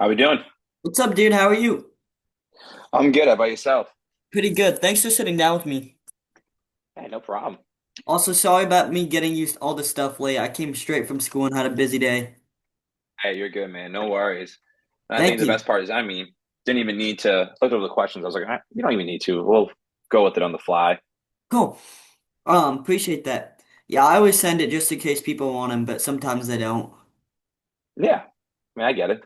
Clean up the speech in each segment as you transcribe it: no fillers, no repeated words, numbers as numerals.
How we doing? What's up, dude? How are you? I'm good. How about yourself? Pretty good. Thanks for sitting down with me. Hey, no problem. Also, sorry about me getting you all this stuff late. I came straight from school and had a busy day. Hey, you're good, man. No worries. And I think Thank the you. best part is, didn't even need to look over the questions. I was like, you don't even need to. We'll go with it on the fly. Cool. Appreciate that. Yeah, I always send it just in case people want them, but sometimes they don't. Yeah, I get it.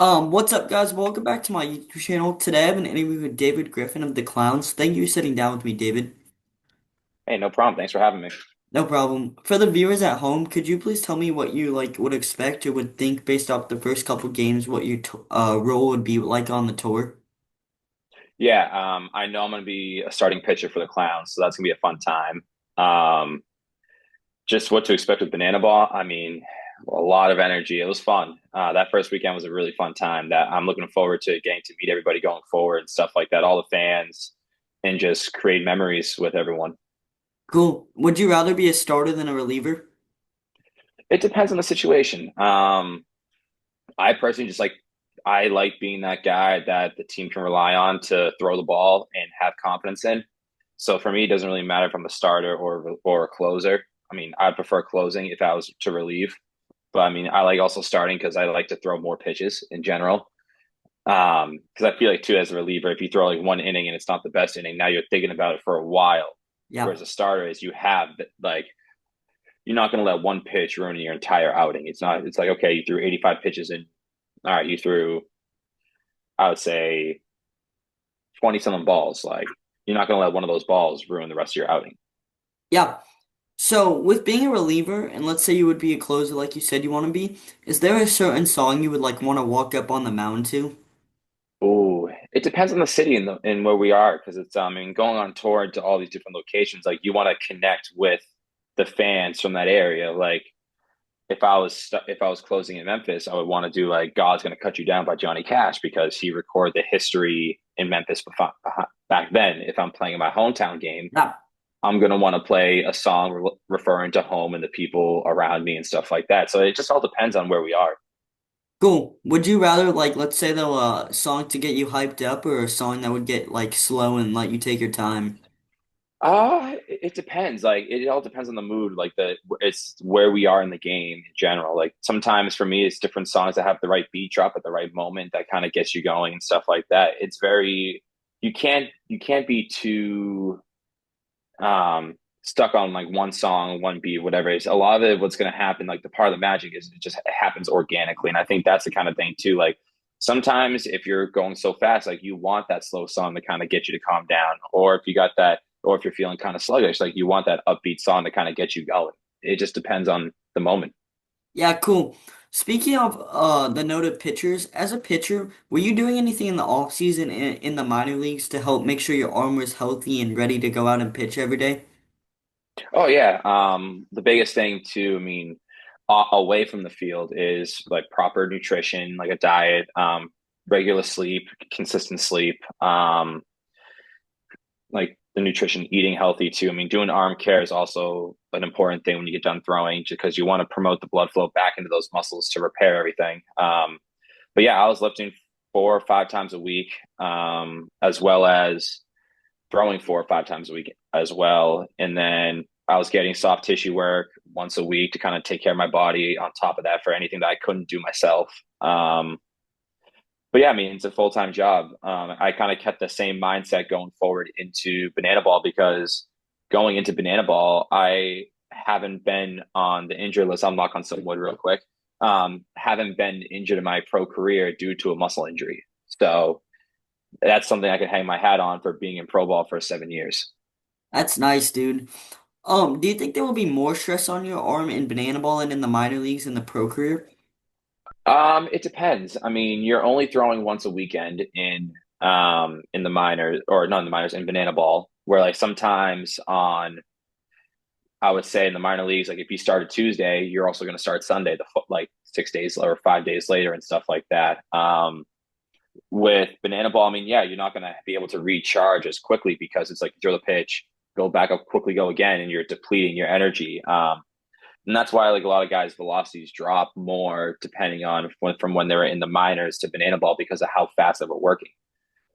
What's up, guys? Welcome back to my YouTube channel. Today I have an interview with David Griffin of the Clowns. Thank you for sitting down with me, David. Hey, no problem. Thanks for having me. No problem. For the viewers at home, could you please tell me what you would expect or would think based off the first couple games, what your role would be like on the tour? Yeah, I know I'm going to be a starting pitcher for the Clowns, so that's going to be a fun time. Um, just what to expect with Banana Ball. A lot of energy. It was fun. That first weekend was a really fun time that I'm looking forward to getting to meet everybody going forward and stuff like that, all the fans, and just create memories with everyone. Cool. Would you rather be a starter than a reliever? It depends on the situation. I personally I like being that guy that the team can rely on to throw the ball and have confidence in. So for me, it doesn't really matter if I'm a starter or a closer. I'd prefer closing if I was to relieve. But I like also starting because I like to throw more pitches in general. Because I feel like too as a reliever, if you throw like one inning and it's not the best inning, now you're thinking about it for a while. Yeah. Whereas a starter is you have like you're not going to let one pitch ruin your entire outing. It's not. It's like okay, you threw 85 pitches and all right, you threw I would say 20 something balls. Like you're not going to let one of those balls ruin the rest of your outing. Yeah. So with being a reliever, and let's say you would be a closer like you said you want to be, is there a certain song you would want to walk up on the mound to? Oh, it depends on the city and where we are because it's going on tour to all these different locations. Like you want to connect with the fans from that area. Like if I was closing in Memphis, I would want to do like "God's Gonna Cut You Down" by Johnny Cash because he recorded the history in Memphis back then. If I'm playing in my hometown game, Yeah. I'm gonna want to play a song referring to home and the people around me and stuff like that. So it just all depends on where we are. Cool. Would you rather let's say though a song to get you hyped up or a song that would get slow and let you take your time? It depends. Like it all depends on the mood. It's where we are in the game in general. Like sometimes for me, it's different songs that have the right beat drop at the right moment that kind of gets you going and stuff like that. It's very you can't be too stuck on like one song, one beat, whatever it is. A lot of it, what's going to happen, like the part of the magic is it just happens organically, and I think that's the kind of thing too. Like sometimes if you're going so fast, like you want that slow song to kind of get you to calm down, or if you got that, or if you're feeling kind of sluggish, like you want that upbeat song to kind of get you going. It just depends on the moment. Yeah, cool. Speaking of the noted pitchers, as a pitcher, were you doing anything in the off season in the minor leagues to help make sure your arm was healthy and ready to go out and pitch every day? Oh yeah. The biggest thing too, away from the field is like proper nutrition, like a diet, regular sleep, consistent sleep, like the nutrition, eating healthy too. Doing arm care is also an important thing when you get done throwing, because you want to promote the blood flow back into those muscles to repair everything. But yeah, I was lifting 4 or 5 times a week, as well as throwing 4 or 5 times a week as well. And then I was getting soft tissue work once a week to kind of take care of my body on top of that for anything that I couldn't do myself. But yeah, it's a full time job. I kind of kept the same mindset going forward into Banana Ball because going into Banana Ball, I haven't been on the injured list. I'll knock on some wood real quick. Haven't been injured in my pro career due to a muscle injury. So that's something I can hang my hat on for being in pro ball for 7 years. That's nice, dude. Do you think there will be more stress on your arm in banana ball and in the minor leagues in the pro career? It depends. You're only throwing once a weekend in the minors, or not in the minors, in Banana Ball, where like sometimes on I would say in the minor leagues, like if you started Tuesday, you're also going to start Sunday, like 6 days or 5 days later and stuff like that. With Banana Ball, yeah, you're not going to be able to recharge as quickly because it's like you throw the pitch, go back up, quickly go again, and you're depleting your energy. And that's why like a lot of guys' velocities drop more depending on from when they were in the minors to banana ball because of how fast they were working.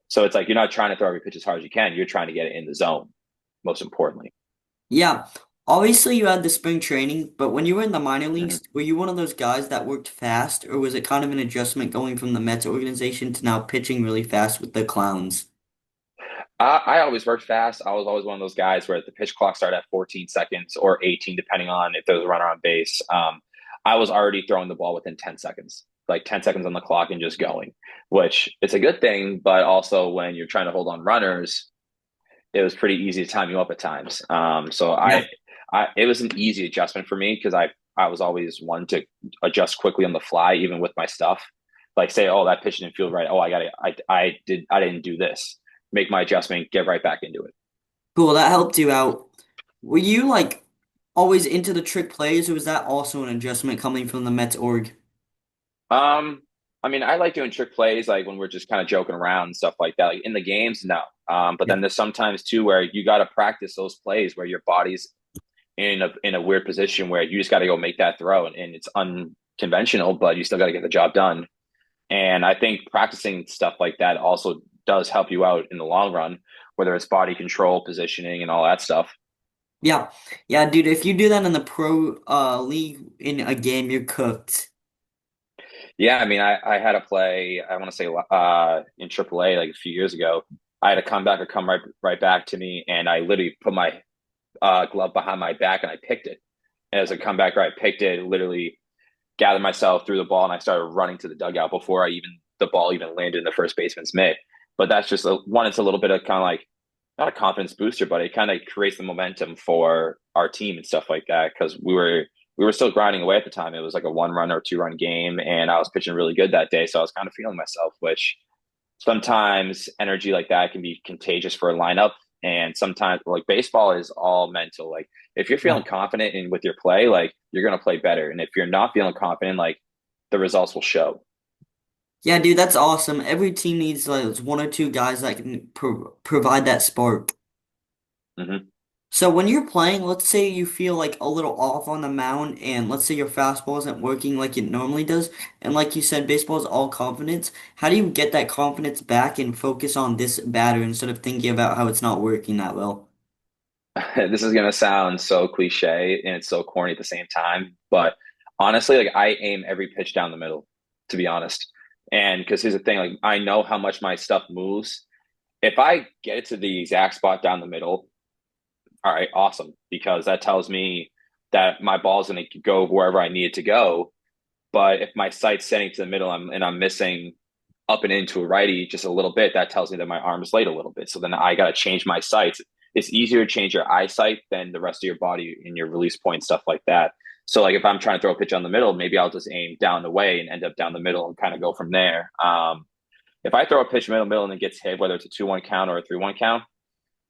So it's like you're not trying to throw every pitch as hard as you can. You're trying to get it in the zone, most importantly. Yeah. Obviously, you had the spring training, but when you were in the minor Mhm. leagues, were you one of those guys that worked fast, or was it kind of an adjustment going from the Mets organization to now pitching really fast with the Clowns? I always worked fast. I was always one of those guys where the pitch clock started at 14 seconds or 18, depending on if there was a runner on base. I was already throwing the ball within 10 seconds, like 10 seconds on the clock and just going, which it's a good thing. But also when you're trying to hold on runners, it was pretty easy to time you up at times. It was an easy adjustment for me because I was always one to adjust quickly on the fly, even with my stuff. Like say, oh, that pitch didn't feel right. Oh, I didn't do this. Make my adjustment, get right back into it. Cool, that helped you out. Were you like always into the trick plays, or was that also an adjustment coming from the Mets org? Um, I mean, I like doing trick plays, like when we're just kind of joking around and stuff like that. Like in the games, no. But Yeah. then there's sometimes too where you got to practice those plays where your body's in a weird position where you just got to go make that throw, and it's unconventional, but you still got to get the job done. And I think practicing stuff like that also does help you out in the long run, whether it's body control, positioning, and all that stuff. Yeah. Yeah, dude, if you do that in the pro league in a game, you're cooked. Yeah, I mean, I had a play, I want to say in AAA like a few years ago. I had a comebacker come right back to me, and I literally put my glove behind my back and I picked it. And as a comebacker, I picked it, literally gathered myself, threw the ball, and I started running to the dugout before the ball even landed in the first baseman's mitt. But that's just one. It's a little bit of kind of like not a confidence booster, but it kind of creates the momentum for our team and stuff like that because we were still grinding away at the time. It was like a 1 run or 2 run game, and I was pitching really good that day, so I was kind of feeling myself. Which sometimes energy like that can be contagious for a lineup, and sometimes like baseball is all mental. Like if you're feeling Yeah. confident in with your play, like you're gonna play better, and if you're not feeling confident, like the results will show. Yeah, dude, that's awesome. Every team needs like one or two guys that can provide that spark. Hmm. So when you're playing, let's say you feel like a little off on the mound, and let's say your fastball isn't working like it normally does, and like you said, baseball is all confidence. How do you get that confidence back and focus on this batter instead of thinking about how it's not working that well? This is gonna sound so cliche and it's so corny at the same time, but honestly, like I aim every pitch down the middle, to be honest. And because here's the thing, like I know how much my stuff moves. If I get it to the exact spot down the middle, all right, awesome, because that tells me that my ball's going to go wherever I need it to go. But if my sight's setting to the middle and I'm missing up and into a righty just a little bit, that tells me that my arm is late a little bit. So then I got to change my sights. It's easier to change your eyesight than the rest of your body in your release point, stuff like that. So like if I'm trying to throw a pitch on the middle, maybe I'll just aim down the way and end up down the middle and kind of go from there. If I throw a pitch middle and it gets hit, whether it's a 2-1 count or a 3-1 count,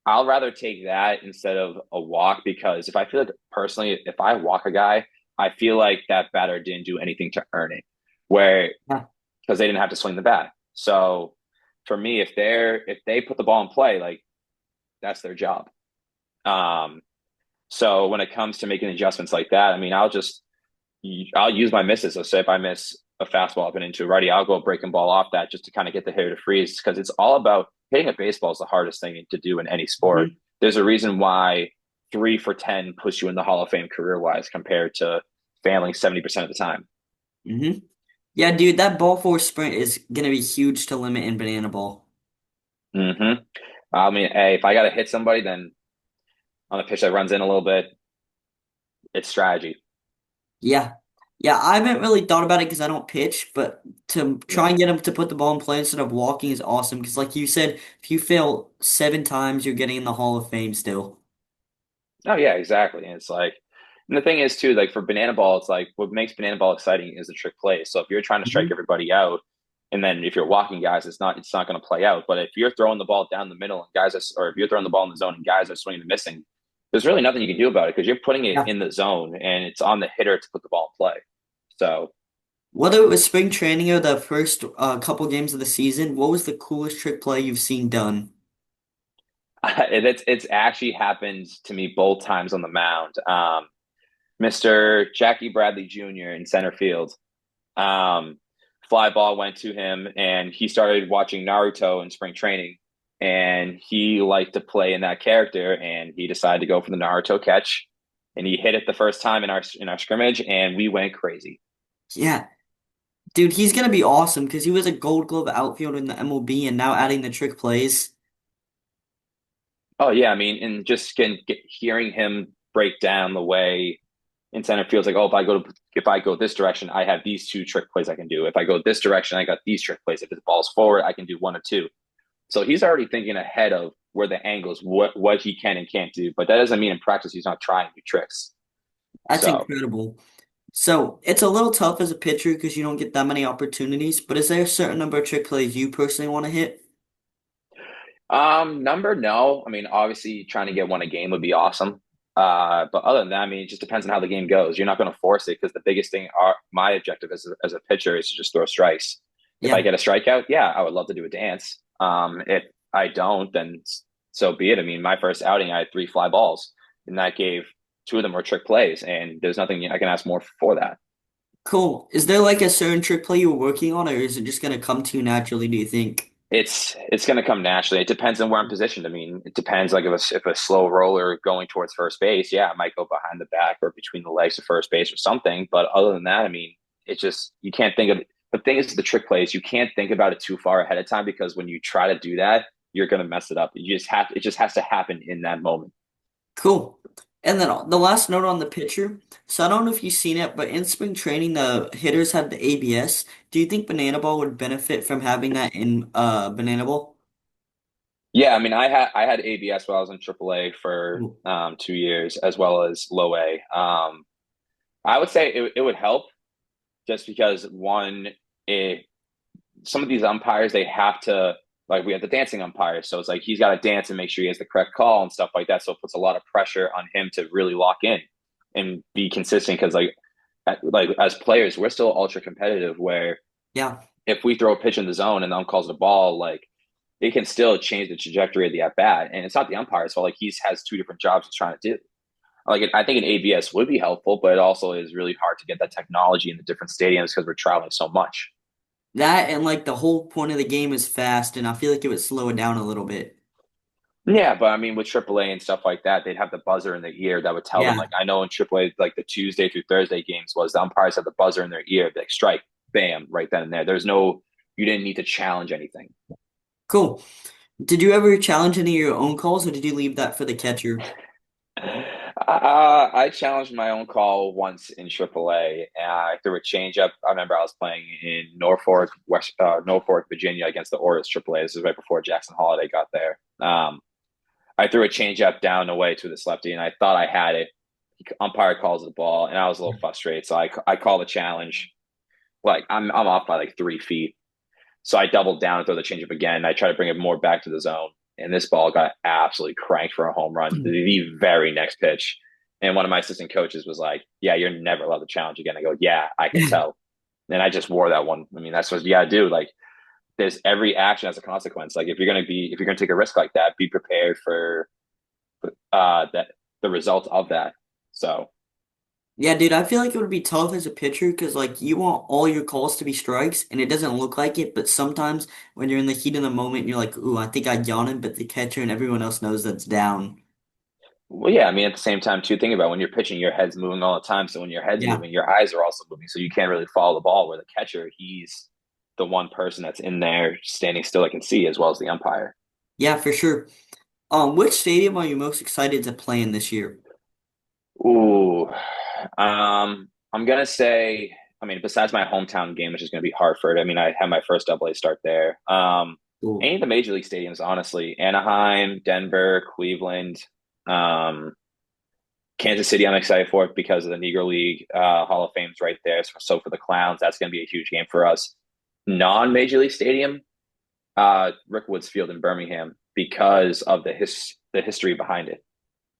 I'll rather take that instead of a walk because if I feel like personally, if I walk a guy, I feel like that batter didn't do anything to earn it, where Yeah. because they didn't have to swing the bat. So for me, if they put the ball in play, like that's their job. Um, so when it comes to making adjustments like that, I mean, I'll use my misses. So say if I miss a fastball up and into a righty, I'll go breaking ball off that just to kind of get the hitter to freeze because it's all about hitting a baseball is the hardest thing to do in any sport. hmm There's a reason why 3 for 10 puts you in the Hall of Fame career wise compared to failing 70% of the time. hmm Yeah, dude, that ball force sprint is gonna be huge to limit in banana ball. Hmm. I mean, hey, if I got to hit somebody, then on a pitch that runs in a little bit, it's strategy. Yeah. Yeah, I haven't really thought about it because I don't pitch, but to try Hmm. and get him to put the ball in play instead of walking is awesome. Because, like you said, if you fail 7 times, you're getting in the Hall of Fame still. Oh yeah, exactly. And it's like, and the thing is too, like for banana ball, it's like what makes banana ball exciting is the trick play. So if you're trying to strike hmm everybody out, and then if you're walking guys, it's not going to play out. But if you're throwing the ball down the middle and or if you're throwing the ball in the zone and guys are swinging and missing, there's really nothing you can do about it because you're putting it Yeah. in the zone and it's on the hitter to put the ball in play. So Whether it was spring training or the first couple games of the season, what was the coolest trick play you've seen done? it's actually happened to me both times on the mound. Mr. Jackie Bradley Jr. in center field. Um, Fly ball went to him, and he started watching Naruto in spring training, and he liked to play in that character, and he decided to go for the Naruto catch, and he hit it the first time in our scrimmage, and we went crazy. Yeah, dude, he's gonna be awesome because he was a Gold Glove outfielder in the MLB and now adding the trick plays. Oh yeah, I mean, and just hearing him break down the way in center field, like, oh, if I go this direction, I have these two trick plays I can do. If I go this direction, I got these trick plays. If the ball's forward, I can do one or two. So he's already thinking ahead of where the angles, what he can and can't do. But that doesn't mean in practice he's not trying new tricks. That's So incredible. So it's a little tough as a pitcher because you don't get that many opportunities, but is there a certain number of trick plays you personally want to hit? number no. I mean, obviously trying to get one a game would be awesome. But other than that, I mean, it just depends on how the game goes. You're not going to force it because the biggest thing, my objective as a pitcher is to just throw strikes. If I Yeah, get a strikeout, yeah, I would love to do a dance. If I don't, then so be it. I mean, my first outing, I had three fly balls, and that gave two of them were trick plays, and there's nothing I can ask more for that. cool. Is there like a certain trick play you were working on, or is it just gonna come to you naturally, do you think? It's going to come naturally. It depends on where I'm positioned. I mean, it depends. Like if a slow roller going towards first base, yeah, I might go behind the back or between the legs of first base or something. But other than that, I mean, it's just you can't think of the thing is the trick plays. You can't think about it too far ahead of time because when you try to do that, you're going to mess it up. You just have it just has to happen in that moment. Cool. And then the last note on the pitcher. So I don't know if you've seen it, but in spring training, the hitters had the ABS. Do you think Banana Ball would benefit from having that in Banana Ball? Yeah, I mean, I had ABS while I was in AAA for Cool. 2 years as well as low A. I would say it would help just because one, it some of these umpires they have to like we have the dancing umpire, so it's like he's got to dance and make sure he has the correct call and stuff like that. So it puts a lot of pressure on him to really lock in and be consistent because like as players we're still ultra competitive. Where Yeah. if we throw a pitch in the zone and the ump calls the ball, like it can still change the trajectory of the at bat, and it's not the umpire's fault. Like he has two different jobs he's trying to do. Like I think an ABS would be helpful, but it also is really hard to get that technology in the different stadiums because we're traveling so much. That and like the whole point of the game is fast, and I feel like it would slow it down a little bit. Yeah, but I mean, with AAA and stuff like that, they'd have the buzzer in their ear that would tell them. Yeah. Like I know in AAA, like the Tuesday through Thursday games was the umpires had the buzzer in their ear, like strike, bam, right then and there. There's no, you didn't need to challenge anything. Cool. Did you ever challenge any of your own calls, or did you leave that for the catcher? I challenged my own call once in AAA. And I threw a changeup. I remember I was playing in Norfolk, Virginia, against the Orioles AAA. This is right before Jackson Holiday got there. I threw a changeup down away to this lefty, and I thought I had it. Umpire calls the ball, and I was a little frustrated, so I call the challenge. Like I'm off by like 3 feet, so I doubled down and throw the changeup again. I try to bring it more back to the zone, and this ball got absolutely cranked for a home run the very next pitch. And one of my assistant coaches was like, "Yeah, you're never allowed to challenge again." I go, "Yeah, I can tell." And I just wore that one. I mean, that's what you gotta do. Like, there's every action has a consequence. Like, if you're gonna take a risk like that, be prepared for that the result of that. So Yeah, dude, I feel like it would be tough as a pitcher because like you want all your calls to be strikes and it doesn't look like it, but sometimes when you're in the heat of the moment, you're like, ooh, I think I got him, but the catcher and everyone else knows that's down. well, yeah, I mean, at the same time, too, think about when you're pitching, your head's moving all the time. So when your head's Yeah. moving, your eyes are also moving. So you can't really follow the ball. Where the catcher, he's the one person that's in there standing still that can see, as well as the umpire. Yeah, for sure. Which stadium are you most excited to play in this year? Ooh, I'm gonna say, I mean, besides my hometown game, which is gonna be Hartford. I mean, I had my first Double A start there. Cool. Any of the major league stadiums, honestly, Anaheim, Denver, Cleveland, um, Kansas City, I'm excited for it because of the Negro League Hall of Fame's right there. So for the Clowns, that's going to be a huge game for us. Non-Major League Stadium, Rick Woods Field in Birmingham because of the history behind it.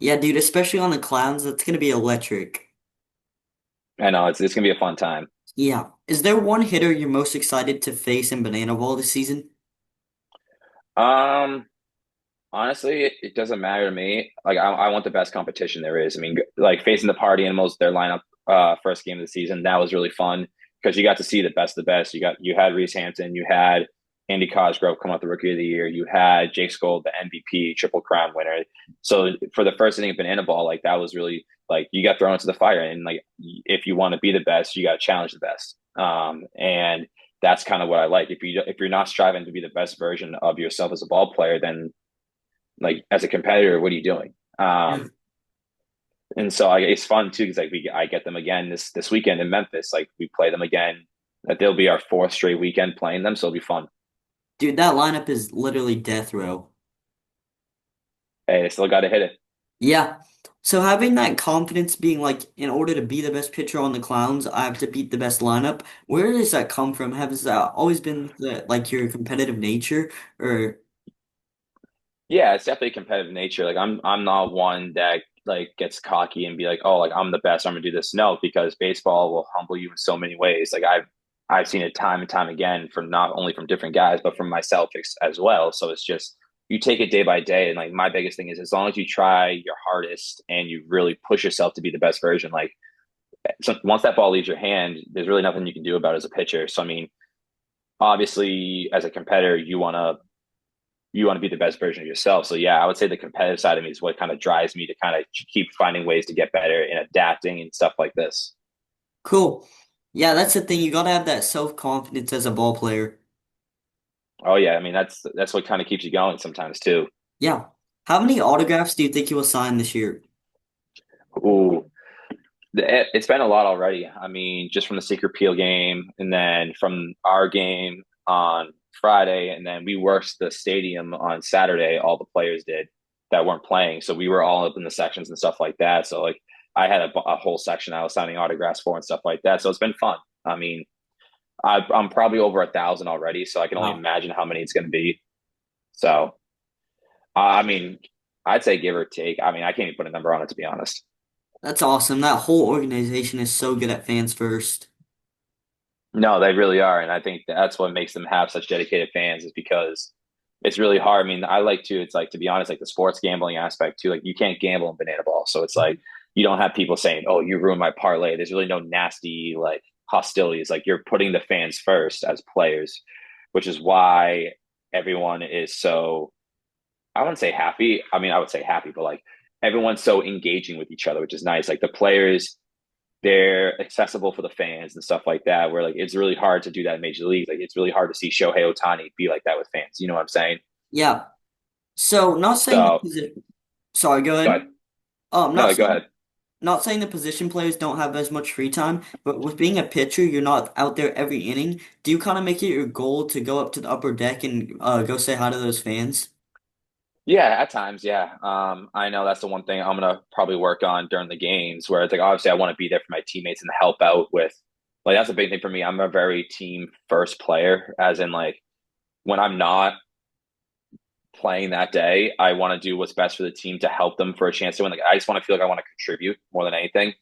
Yeah, dude, especially on the Clowns, that's gonna be electric. I know it's going to be a fun time. Yeah. Is there one hitter you're most excited to face in Banana Ball this season? Um, Honestly, it doesn't matter to me. Like I want the best competition there is. I mean, like facing the Party Animals, their lineup, first game of the season, that was really fun because you got to see the best of the best. You had Reese Hampton, you had Andy Cosgrove come out the Rookie of the Year, you had Jake Skoll, the MVP, Triple Crown winner. So for the first inning of Banana Ball, like that was really like you got thrown into the fire, and like if you want to be the best, you got to challenge the best. And that's kind of what I like. If you're not striving to be the best version of yourself as a ball player, then like as a competitor, what are you doing? Yeah. And so it's fun too because like I get them again this weekend in Memphis. Like we play them again. That they'll be our fourth straight weekend playing them, so it'll be fun. Dude, that lineup is literally death row. Hey, they still got to hit it. Yeah. So having that confidence being like, in order to be the best pitcher on the Clowns, I have to beat the best lineup. Where does that come from? Has that always been like your competitive nature, or Yeah, it's definitely competitive nature. Like I'm not one that like gets cocky and be like, oh, like I'm the best, I'm gonna do this. No, because baseball will humble you in so many ways. Like I've seen it time and time again from not only from different guys, but from myself as well. So it's just you take it day by day. And like my biggest thing is as long as you try your hardest and you really push yourself to be the best version, like so once that ball leaves your hand, there's really nothing you can do about it as a pitcher. So I mean, obviously as a competitor, you want to be the best version of yourself. So yeah, I would say the competitive side of me is what kind of drives me to kind of keep finding ways to get better and adapting and stuff like this. cool? Yeah, that's the thing. You gotta have that self-confidence as a ball player. Oh yeah, I mean that's what kind of keeps you going sometimes too. Yeah. How many autographs do you think you will sign this year? Ooh, it's been a lot already. I mean, just from the Secret Peel game, and then from our game on Friday, and then we worked the stadium on Saturday. All the players did that weren't playing, so we were all up in the sections and stuff like that. So like, I had a whole section I was signing autographs for and stuff like that. So it's been fun. I mean, I'm probably over 1,000 already, so I can only Wow. imagine how many it's going to be. So I mean, I'd say give or take. I mean, I can't even put a number on it to be honest. That's awesome. That whole organization is so good at fans first. No, they really are, and I think that's what makes them have such dedicated fans is because it's really hard. I mean, I like to. It's like to be honest, like the sports gambling aspect too. Like you can't gamble in banana ball, so it's like you don't have people saying, "Oh, you ruined my parlay." There's really no nasty like hostilities. Like you're putting the fans first as players, which is why everyone is so. I wouldn't say happy. I mean, I would say happy, but like everyone's so engaging with each other, which is nice. Like the players they're accessible for the fans and stuff like that. Where like it's really hard to do that in major leagues. Like it's really hard to see Shohei Ohtani be like that with fans. You know what I'm saying? Yeah. So not saying the So, position. Sorry, go but ahead. no, go ahead. Not saying the position players don't have as much free time, but with being a pitcher, you're not out there every inning. Do you kind of make it your goal to go up to the upper deck and go say hi to those fans? Yeah, at times, yeah. I know that's the one thing I'm gonna probably work on during the games, where it's like obviously I want to be there for my teammates and help out with. Like that's a big thing for me. I'm a very team first player, as in like when I'm not playing that day, I want to do what's best for the team to help them for a chance to win. Like I just want to feel like I want to contribute more than anything.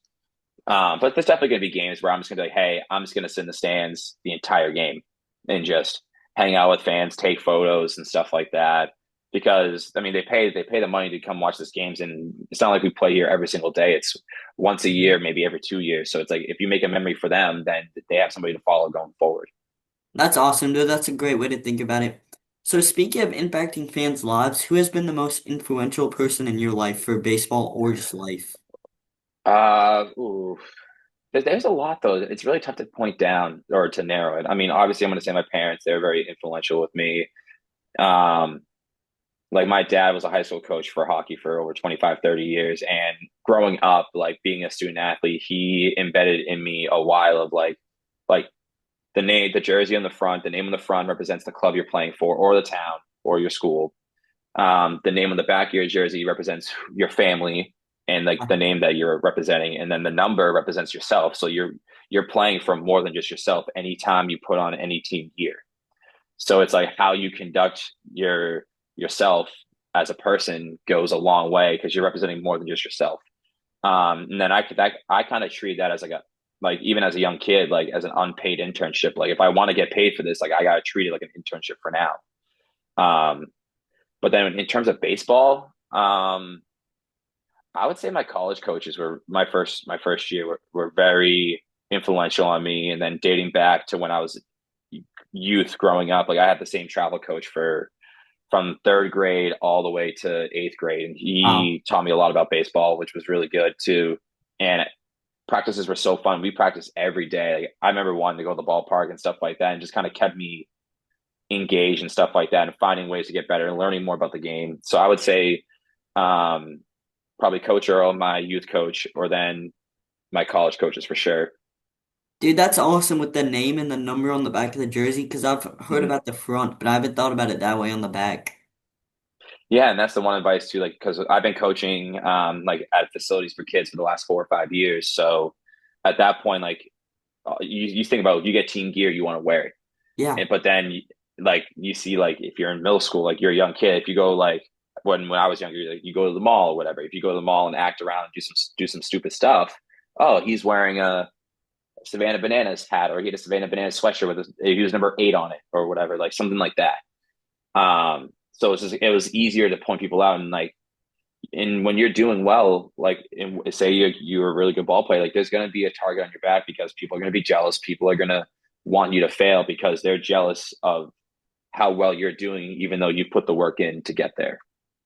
But there's definitely going to be games where I'm just going to be like, hey, I'm just going to sit in the stands the entire game and just hang out with fans, take photos and stuff like that. Because I mean, they pay the money to come watch these games, and it's not like we play here every single day. It's once a year, maybe every 2 years. So it's like if you make a memory for them, then they have somebody to follow going forward. That's awesome, dude. That's a great way to think about it. So speaking of impacting fans' lives, who has been the most influential person in your life for baseball or just life? Ooh, there's a lot though. It's really tough to point down or to narrow it. I mean, obviously, I'm going to say my parents. They're very influential with me. Um, like my dad was a high school coach for hockey for over 25, 30 years, and growing up like being a student athlete, he embedded in me a while of like the jersey on the front, the name on the front represents the club you're playing for or the town or your school. The name on the back of your jersey represents your family and like the name that you're representing, and then the number represents yourself, so you're playing for more than just yourself anytime you put on any team gear. So it's like how you conduct yourself as a person goes a long way because you're representing more than just yourself. And then I kind of treat that as like even as a young kid, like as an unpaid internship. Like if I want to get paid for this, like I gotta treat it like an internship for now. Um, But then in terms of baseball, I would say my college coaches were my first year were very influential on me. And then dating back to when I was youth growing up, like I had the same travel coach for from third grade all the way to eighth grade. And Wow. he taught me a lot about baseball, which was really good too. And practices were so fun. We practiced every day. Like, I remember wanting to go to the ballpark and stuff like that, and just kind of kept me engaged and stuff like that, and finding ways to get better and learning more about the game. So I would say um, probably Coach Earl, my youth coach, or then my college coaches for sure. Dude, that's awesome with the name and the number on the back of the jersey because I've heard Mhm. about the front, but I haven't thought about it that way on the back. Yeah, and that's the one advice too. Like, because I've been coaching like at facilities for kids for the last 4 or 5 years. So at that point, like you think about you get team gear, you want to wear it. Yeah. But then like you see like if you're in middle school, like you're a young kid, if you go like when I was younger, like you go to the mall or whatever. If you go to the mall and act around and do some stupid stuff, oh, he's wearing a Savannah Bananas hat, or he had a Savannah Bananas sweatshirt with he was number 8 on it or whatever, like something like that. So it was easier to point people out, and like and when you're doing well, like say you're a really good ball player, like there's going to be a target on your back because people are going to be jealous. People are going to want you to fail because they're jealous of how well you're doing, even though you put the work in to get there.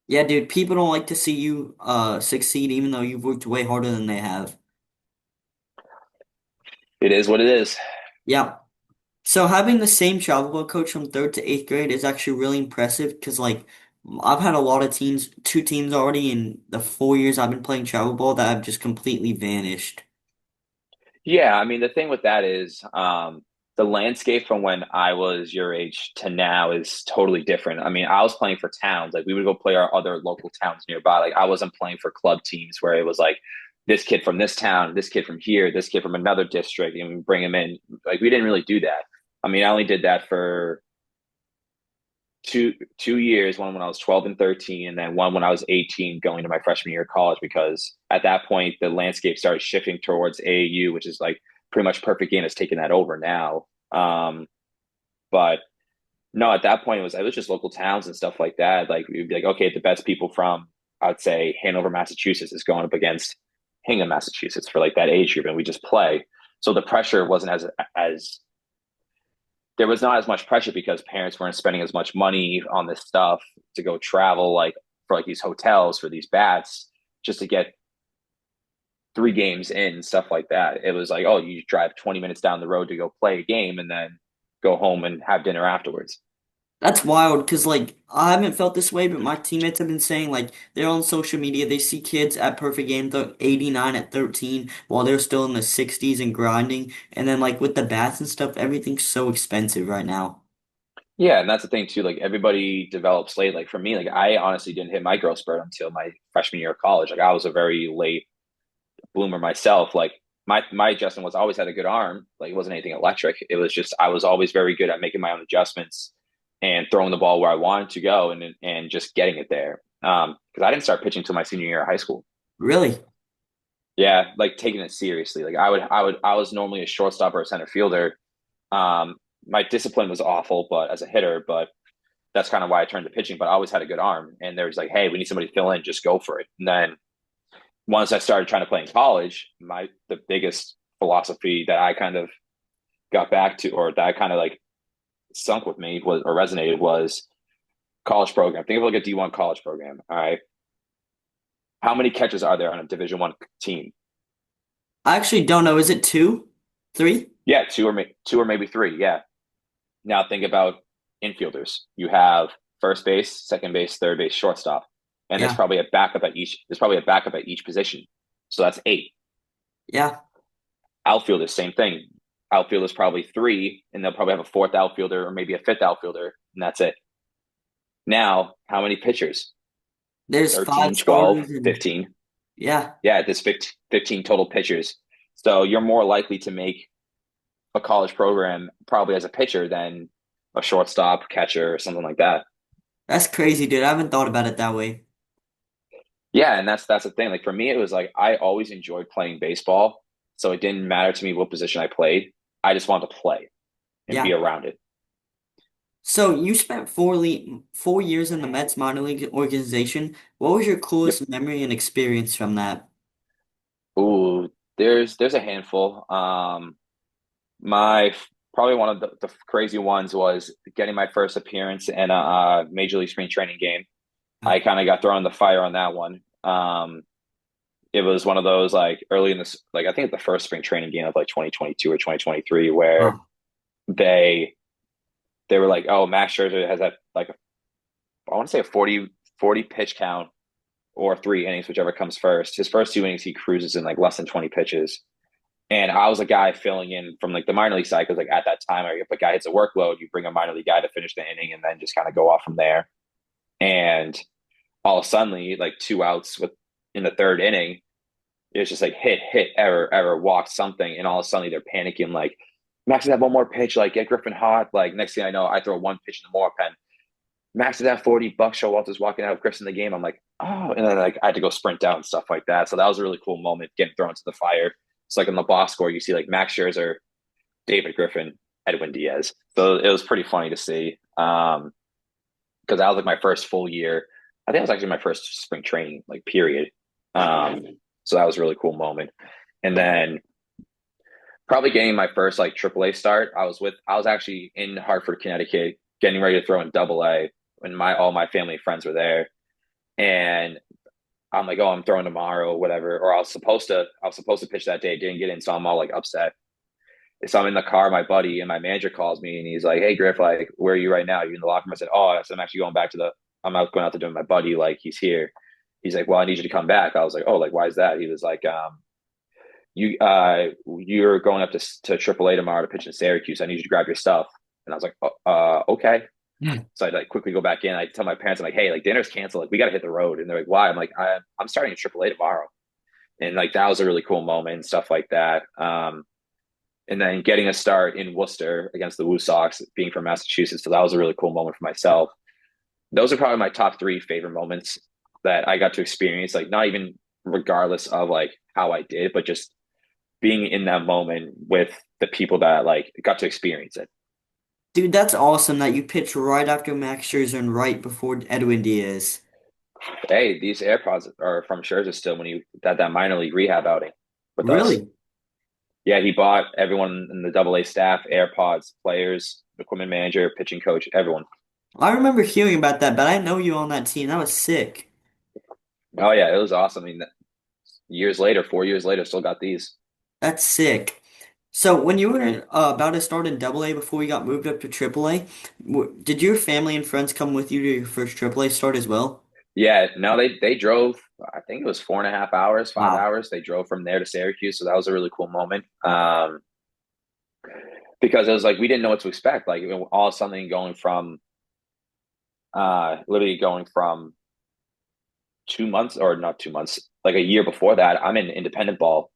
Yeah, dude, people don't like to see you succeed even though you've worked way harder than they have. It is what it is. Yeah. So having the same travel ball coach from third to eighth grade is actually really impressive because like I've had a lot of teams, two teams already in the 4 years I've been playing travel ball that have just completely vanished. Yeah, I mean the thing with that is the landscape from when I was your age to now is totally different. I mean, I was playing for towns. Like we would go play our other local towns nearby. Like I wasn't playing for club teams where it was like this kid from this town, this kid from here, this kid from another district, and we bring him in. Like we didn't really do that. I mean, I only did that for two years, one when I was 12 and 13, and then one when I was 18 going to my freshman year of college, because at that point the landscape started shifting towards AAU, which is like pretty much Perfect Game has taken that over now. But no, at that point it was just local towns and stuff like that. Like we'd be like, okay, the best people from I'd say Hanover, Massachusetts is going up against Hingham, Massachusetts for like that age group, and we just play. So the pressure wasn't as there was not as much pressure because parents weren't spending as much money on this stuff to go travel like for like these hotels for these bats just to get 3 games in and stuff like that. It was like, oh, you drive 20 minutes down the road to go play a game and then go home and have dinner afterwards. That's wild because like I haven't felt this way, but my teammates have been saying like they're on social media, they see kids at Perfect Game 89 at 13 while they're still in the 60s and grinding. And then like with the bats and stuff, everything's so expensive right now. Yeah, and that's the thing too. Like everybody develops late. Like for me, like I honestly didn't hit my growth spurt until my freshman year of college. Like I was a very late bloomer myself. Like my adjustment was I always had a good arm. Like it wasn't anything electric. It was just I was always very good at making my own adjustments and throwing the ball where I wanted to go and just getting it there. Because I didn't start pitching until my senior year of high school. Really? Yeah, like taking it seriously. Like I was normally a shortstop or a center fielder. Um, my discipline was awful, but as a hitter, but that's kind of why I turned to pitching. But I always had a good arm, and there was like, hey, we need somebody to fill in, just go for it. And then once I started trying to play in college, the biggest philosophy that I kind of got back to, or that I kind of like sunk with me was or resonated was college program. Think of like a D1 college program. All right, how many catches are there on a Division 1 team? I actually don't know. Is it two? Three? Yeah, two or maybe three. Yeah. Now think about infielders. You have first base, second base, third base, shortstop, and there's Yeah. probably a backup at each. There's probably a backup at each position. So that's 8. Yeah. Outfielders, same thing. Outfielders probably 3, and they'll probably have a fourth outfielder or maybe a fifth outfielder, and that's it. Now, how many pitchers? There's 13, five 12, starters and 15. yeah. Yeah, there's 15 total pitchers. So you're more likely to make a college program probably as a pitcher than a shortstop, catcher, or something like that. That's crazy, dude. I haven't thought about it that way. Yeah, and that's the thing. Like for me, it was like I always enjoyed playing baseball, so it didn't matter to me what position I played. I just wanted to play and be Yeah. around it. So you spent 4 years in the Mets minor league organization. What was your Yep. coolest memory and experience from that? Ooh, there's a handful. My probably one of the crazy ones was getting my first appearance in a major league spring training game. Uh, I kind of got thrown in the fire on that one. It was one of those like early in this, like I think the first spring training game of like 2022 or 2023, where Oh, they they were like, oh, Max Scherzer has that like I want to say a 40 pitch count or 3 innings, whichever comes first. His first 2 innings, he cruises in like less than 20 pitches. And I was a guy filling in from like the minor league side because like at that time, if a guy hits a workload, you bring a minor league guy to finish the inning and then just kind of go off from there. And all of a sudden, like 2 outs with in the third inning, it was just like hit, error, error, walk, something, and all of a sudden they're panicking like Max has have one more pitch, like get Griffin hot. Like next thing I know, I throw one pitch in the more pen. Max is at 40, Buck Showalter's walking out, Griff's in the game. I'm like, oh, and then like I had to go sprint down and stuff like that. So that was a really cool moment getting thrown to the fire. It's like in the box score, you see like Max Scherzer, David Griffin, Edwin Diaz. So it was pretty funny to see. Because that was like my first full year. I think it was actually my first spring training, like period. Um, so that was a really cool moment. And then probably getting my first like AAA start. I was actually in Hartford, Connecticut, getting ready to throw in AA, and my all my family and friends were there. And I'm like, oh, I'm throwing tomorrow, whatever. Or I was supposed to pitch that day, didn't get in, so I'm all like upset. So I'm in the car, my buddy and my manager calls me and he's like, hey Griff, like, where are you right now? You in the locker room? I said, oh, I said, I'm actually going back to I'm out going out to do my buddy, like he's here. He's like, well, I need you to come back. I was like, oh, like, why is that? He was like, you're going up to AAA tomorrow to pitch in Syracuse. I need you to grab your stuff. And I was like, oh, okay. So I like quickly go back in. I tell my parents, I'm like, hey, like dinner's canceled. Like we got to hit the road. And they're like, why? I'm like, I'm starting in AAA tomorrow. And like that was a really cool moment and stuff like that. And then getting a start in Worcester against the Woo Sox, being from Massachusetts. So that was a really cool moment for myself. Those are probably my top three favorite moments that I got to experience. Like not even regardless of like how I did, but just being in that moment with the people that like got to experience it. dude, that's awesome that you pitched right after Max Scherzer and right before Edwin Diaz. Hey, these AirPods are from Scherzer still when he had that minor league rehab outing with us. Really? Yeah, he bought everyone in the AA staff AirPods, players, equipment manager, pitching coach, everyone. I remember hearing about that, but I didn't know you on that team. That was sick. Oh yeah, it was awesome. I mean, years later, 4 years later, still got these. That's sick. So when you were about to start in Double A before you got moved up to Triple A, did your family and friends come with you to your first Triple A start as well? Yeah, no, they drove. I think it was 4.5 hours, five Wow. hours. They drove from there to Syracuse, so that was a really cool moment. Because it was like we didn't know what to expect. Like all of a sudden, literally going from 2 months or not 2 months, like a year before that, I'm in independent ball,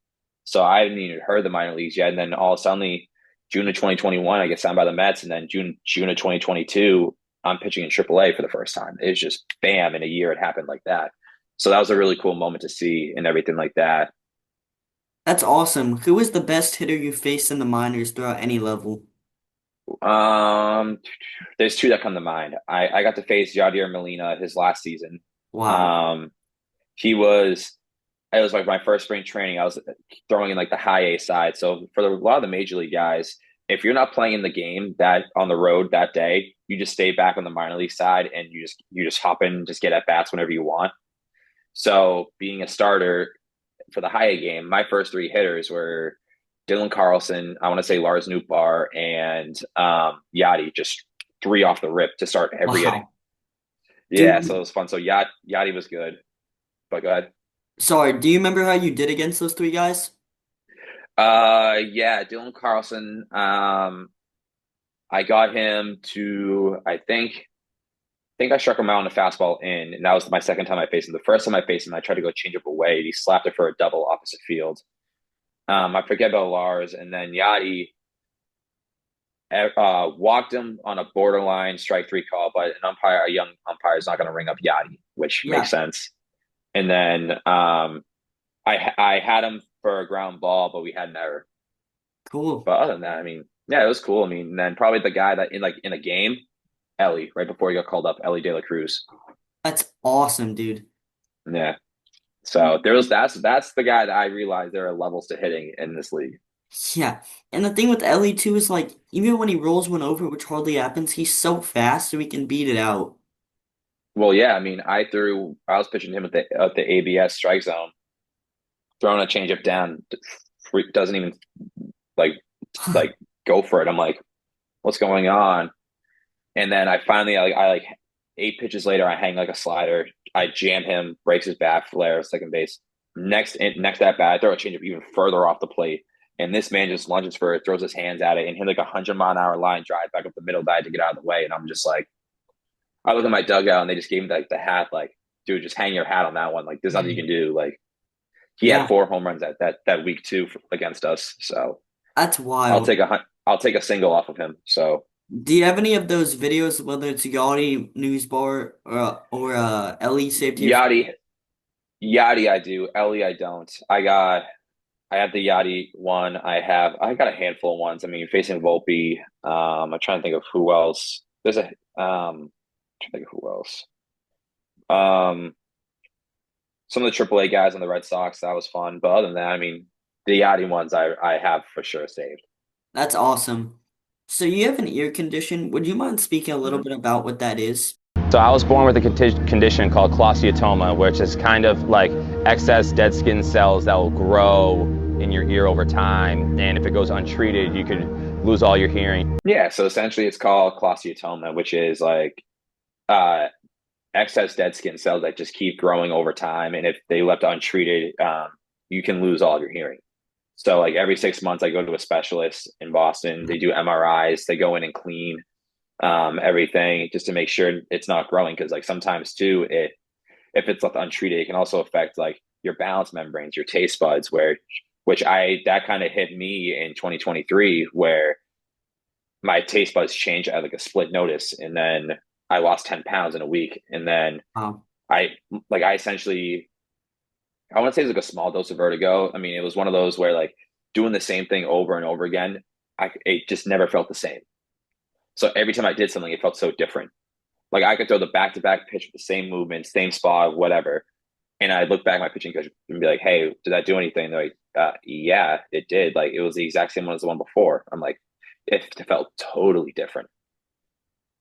so I hadn't even heard the minor leagues yet. And then all of a sudden, June of 2021, I get signed by the Mets, and then June of 2022, I'm pitching in AAA for the first time. It's just bam, in a year it happened like that. So that was a really cool moment to see and everything like that. That's awesome. Who was the best hitter you faced in the minors throughout any level? Um, there's two that come to mind. I got to face Yadier Molina his last season. Wow. Um, he was it was like my first spring training. I was throwing in like the high A side. So for a lot of the major league guys, if you're not playing in the game that on the road that day, you just stay back on the minor league side and you just hop in, just get at bats whenever you want. So being a starter for the high A game, my first three hitters were Dylan Carlson, I want to say Lars Nootbaar, and Yadi, just three off the rip to start every inning. Wow. Yeah, so it Dude, was fun. So Yadi was good. But go ahead. sorry, do you remember how you did against those three guys? Yeah, Dylan Carlson. I got him to, I think I struck him out on a fastball in, and that was my second time I faced him. The first time I faced him, I tried to go change up away, and he slapped it for a double opposite field. I forget about Lars, and then Yadi walked him on a borderline strike three call, but a young umpire, is not going to ring up Yadi, which makes Yeah, sense. And then I had him for a ground ball, but we had an error. cool. But other than that, I mean, yeah, it was cool. I mean, and then probably the guy that in a game. Ellie, right before he got called up, Ellie De La Cruz. That's awesome, dude. Yeah. So that's the guy that I realized there are levels to hitting in this league. Yeah. And the thing with Ellie too is like even when he rolls one over, which hardly happens, he's so fast so he can beat it out. Well, yeah, I mean, I was pitching him at the ABS strike zone, throwing a changeup down, doesn't even like like go for it. I'm like, what's going on? And then I like 8 pitches later, I hang like a slider. I jam him, breaks his bat, flare, second base. Next at bat, I throw a changeup even further off the plate. And this man just lunges for it, throws his hands at it, and hit like 100-mile-an-hour line drive back up the middle. That I had to get out of the way. And I'm just like, I look at my dugout, and they just gave me like the hat, like, dude, just hang your hat on that one. Like, there's nothing you can do. Like, he had Yeah, 4 home runs that week too against us. So that's I'll wild. take I'll take a single off of him. So Do you have any of those videos, whether it's Yachty News Bar or Ellie saved here? Yachty, Yachty, I do. Ellie, I don't. I have the Yachty one. I got a handful of ones. I mean, facing Volpe. I'm trying to think of who else. I'm trying to think of who else. Um, some of the AAA guys on the Red Sox. That was fun. But other than that, I mean, the Yachty ones I have for sure saved. That's awesome. So you have an ear condition. Would you mind speaking a little Mhm. bit about what that is? So I was born with a condition called cholesteatoma, which is kind of like excess dead skin cells that will grow in your ear over time. And if it goes untreated, you could lose all your hearing. Yeah. So essentially, it's called cholesteatoma, which is like uh, excess dead skin cells that just keep growing over time, and if they left untreated, you can lose all of your hearing. So like every 6 months, I go to a specialist in Boston. They do MRIs. They go in and clean everything just to make sure it's not growing. Because like sometimes too, if it's left untreated, it can also affect like your balance membranes, your taste buds, which I that kind of hit me in 2023 where my taste buds changed at like a split notice, and then I lost 10 pounds in a week, and then Oh, I I essentially I want to say it's like a small dose of vertigo. I mean, it was one of those where like doing the same thing over and over again, it just never felt the same. So every time I did something, it felt so different. Like I could throw the back to back pitch with the same movement, same spot, whatever. And I look back at my pitching coach and be like, "Hey, did that do anything?" They're like, "Yeah, it did. Like it was the exact same one as the one before." I'm like, it felt totally different.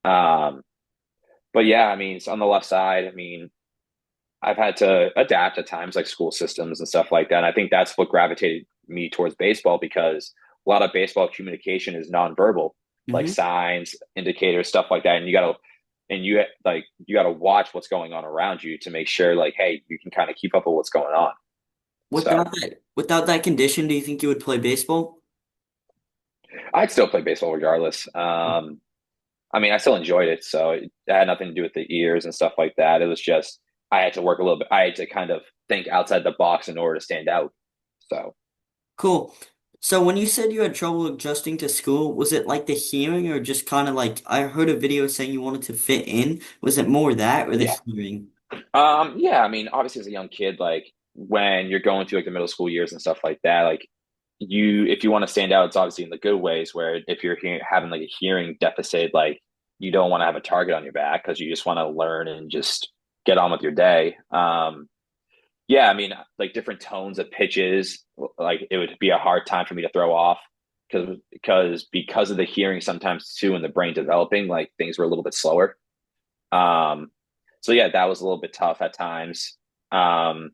Um, but yeah, I mean, so on the left side, I mean, I've had to adapt at times, like school systems and stuff like that. And I think that's what gravitated me towards baseball because a lot of baseball communication is nonverbal, like hmm. signs, indicators, stuff like that. And you gotta watch what's going on around you to make sure, like, hey, you can kind of keep up with what's going on. So Without that condition, do you think you would play baseball? I'd still play baseball regardless. I mean, I still enjoyed it, so it had nothing to do with the ears and stuff like that. It was just I had to work a little bit. I had to kind of think outside the box in order to stand out. So Cool. So when you said you had trouble adjusting to school, was it like the hearing or just kind of like I heard a video saying you wanted to fit in? Was it more that or the yeah, hearing? yeah. I mean, obviously, as a young kid, like when you're going through like the middle school years and stuff like that, like if you want to stand out, it's obviously in the good ways. Where if you're having like a hearing deficit, like you don't want to have a target on your back because you just want to learn and just get on with your day. Yeah, I mean, like different tones of pitches, like it would be a hard time for me to throw off because of the hearing sometimes too and the brain developing, like things were a little bit slower. Um, so yeah, that was a little bit tough at times. Um,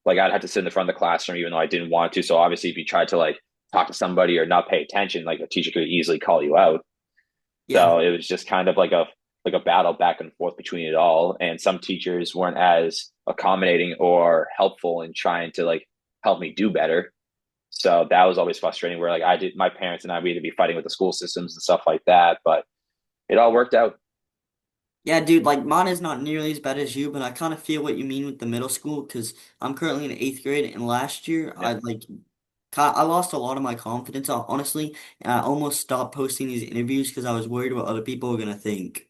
like I'd have to sit in the front of the classroom even though I didn't want to. So obviously, if you tried to like talk to somebody or not pay attention, like a teacher could easily call you out. Yeah. So it was just kind of like a battle back and forth between it all. And some teachers weren't as accommodating or helpful in trying to like help me do better. So that was always frustrating where like my parents and I, we had to be fighting with the school systems and stuff like that, but it all worked out. Yeah, dude, like mine is not nearly as bad as you, but I kind of feel what you mean with the middle school because I'm currently in eighth grade, and last year Yeah. I lost a lot of my confidence, honestly, and I almost stopped posting these interviews because I was worried what other people were gonna think.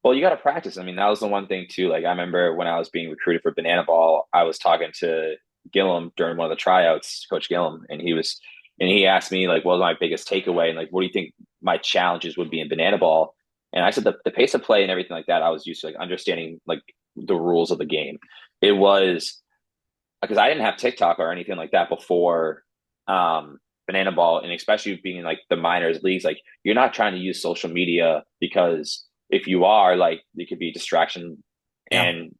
Well, you got to practice. I mean, that was the one thing too. Like I remember when I was being recruited for Banana Ball, I was talking to Gillum during one of the tryouts, Coach Gillum, and he asked me like, what was my biggest takeaway, and like, what do you think my challenges would be in Banana Ball? And I said the pace of play and everything like that, I was used to like understanding like the rules of the game. It was because I didn't have TikTok or anything like that before Banana Ball, and especially being in like the minors leagues, like you're not trying to use social media because if you are, like it could be a distraction Yeah, and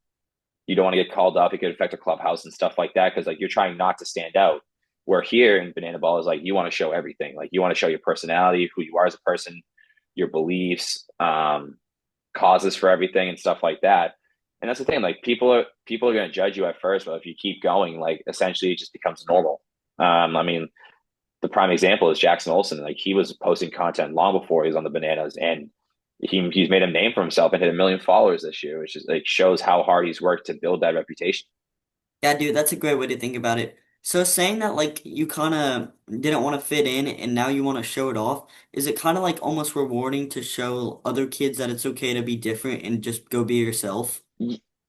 you don't want to get called up. It could affect a clubhouse and stuff like that because like you're trying not to stand out. Where here in Banana Ball is like you want to show everything, like you want to show your personality, who you are as a person, your beliefs, causes for everything and stuff like that. And that's the thing, like people are going to judge you at first, but if you keep going, like essentially it just becomes normal. I mean, the prime example is Jackson Olsen. Like he was posting content long before he was on the Bananas, and he's made a name for himself and hit 1 million followers this year, which is like shows how hard he's worked to build that reputation. yeah, dude, that's a great way to think about it. So saying that like you kind of didn't want to fit in and now you want to show it off, is it kind of like almost rewarding to show other kids that it's okay to be different and just go be yourself?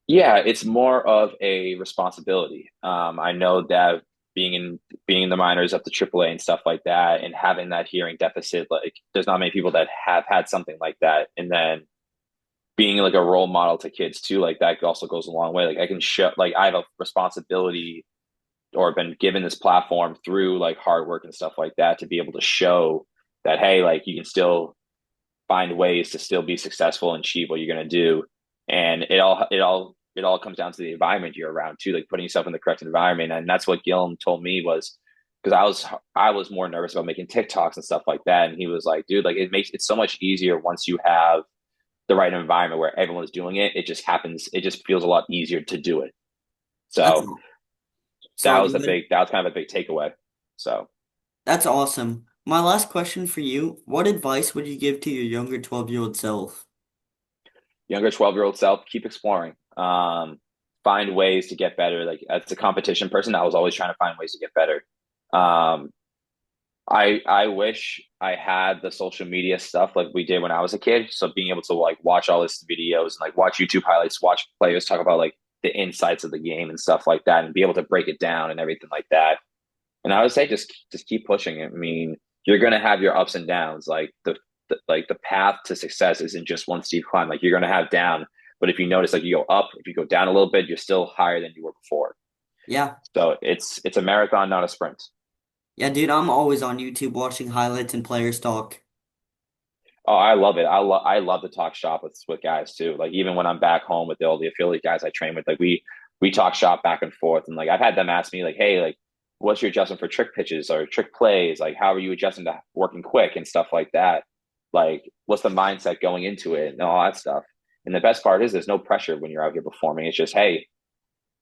Yeah, it's more of a responsibility. I know that being in the minors up to AAA and stuff like that, and having that hearing deficit, like there's not many people that have had something like that, and then being like a role model to kids too, like that also goes a long way. Like I can show, like I have a responsibility or been given this platform through like hard work and stuff like that to be able to show that hey, like you can still find ways to still be successful and achieve what you're going to do. And it all comes down to the environment you're around too, like putting yourself in the correct environment. And that's what Gillum told me was because I was more nervous about making TikToks and stuff like that. And he was like, dude, like it makes it so much easier once you have the right environment where everyone's doing it. It just happens. It just feels a lot easier to do it. That's So sorry, go ahead. that was kind of a big takeaway. So That's awesome. My last question for you, what advice would you give to your younger 12-year-old self? younger 12-year-old self, keep exploring. Find ways to get better. Like as a competition person, I was always trying to find ways to get better. Um, I wish I had the social media stuff like we did when I was a kid. So being able to like watch all this videos and like watch YouTube highlights, watch players talk about like the insights of the game and stuff like that, and be able to break it down and everything like that. And I would say just keep pushing it. I mean, you're gonna have your ups and downs. Like the path to success isn't just one steep climb. Like you're gonna have down, but if you notice, like you go up, if you go down a little bit, you're still higher than you were before. Yeah. So it's a marathon, not a sprint. Yeah, dude, I'm always on YouTube watching highlights and players talk. Oh, I love it. I love to talk shop with guys too. Like even when I'm back home with all the affiliate guys I train with, like we talk shop back and forth. And like I've had them ask me like, hey, like what's your adjustment for trick pitches or trick plays? Like how are you adjusting to working quick and stuff like that? Like what's the mindset going into it and all that stuff. And the best part is there's no pressure when you're out here performing. It's just, hey,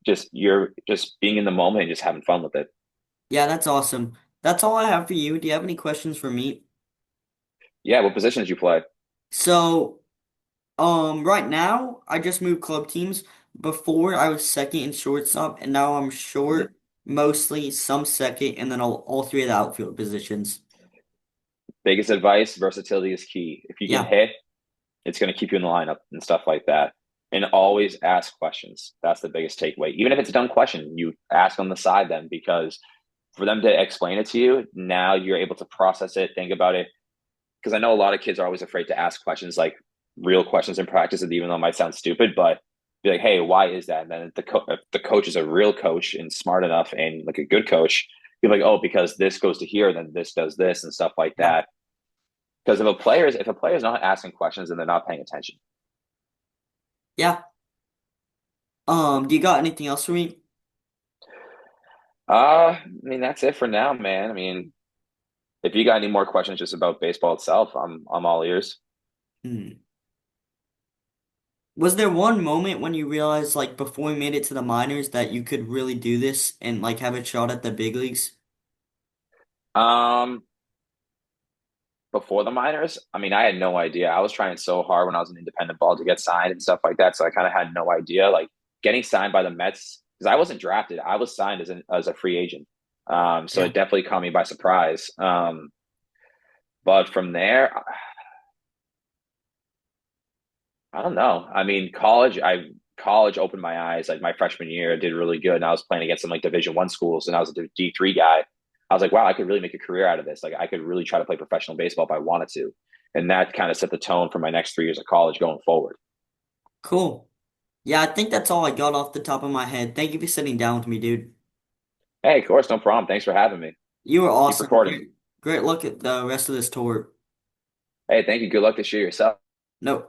just you're just being in the moment and just having fun with it. Yeah, that's awesome. That's all I have for you. Do you have any questions for me? Yeah, what positions you play? So, right now I just moved club teams. Before I was second in shortstop, and now I'm Mhm. short, mostly some second, and then all three of the outfield positions. Biggest advice, versatility is key. If you can Yeah, hit, it's going to keep you in the lineup and stuff like that. And always ask questions. That's the biggest takeaway. Even if it's a dumb question, you ask on the side then because for them to explain it to you, now you're able to process it, think about it. Because I know a lot of kids are always afraid to ask questions like real questions in practice, and even though it might sound stupid, but be like, hey, why is that? And then if the coach is a real coach and smart enough and like a good coach, you're like, oh, because this goes to here, then this does this and stuff like yeah, that. Because if a player's not asking questions, then they're not paying attention. yeah. Do you got anything else for me? I mean, that's it for now, man. I mean, if you got any more questions just about baseball itself, I'm all ears. Hmm. Was there one moment when you realized, like, before you made it to the minors, that you could really do this and like have a shot at the big leagues? Um, Before the minors, I mean, I had no idea. I was trying so hard when I was an independent ball to get signed and stuff like that, so I kind of had no idea. Like getting signed by the Mets because I wasn't drafted. I was signed as a free agent. So Yeah, it definitely caught me by surprise. But from there, I don't know. I mean, college opened my eyes. Like my freshman year, I did really good, and I was playing against some like Division 1 schools, and I was a D3 guy. I was like, wow, I could really make a career out of this. Like I could really try to play professional baseball if I wanted to. and that kind of set the tone for my next 3 years of college going forward. Cool. Yeah, I think that's all I got off the top of my head. Thank you for sitting down with me, dude. Hey, of course, no problem. Thanks for having me. You were Keep awesome. recording. Great luck at the rest of this tour. Hey, thank you. Good luck this year yourself. No.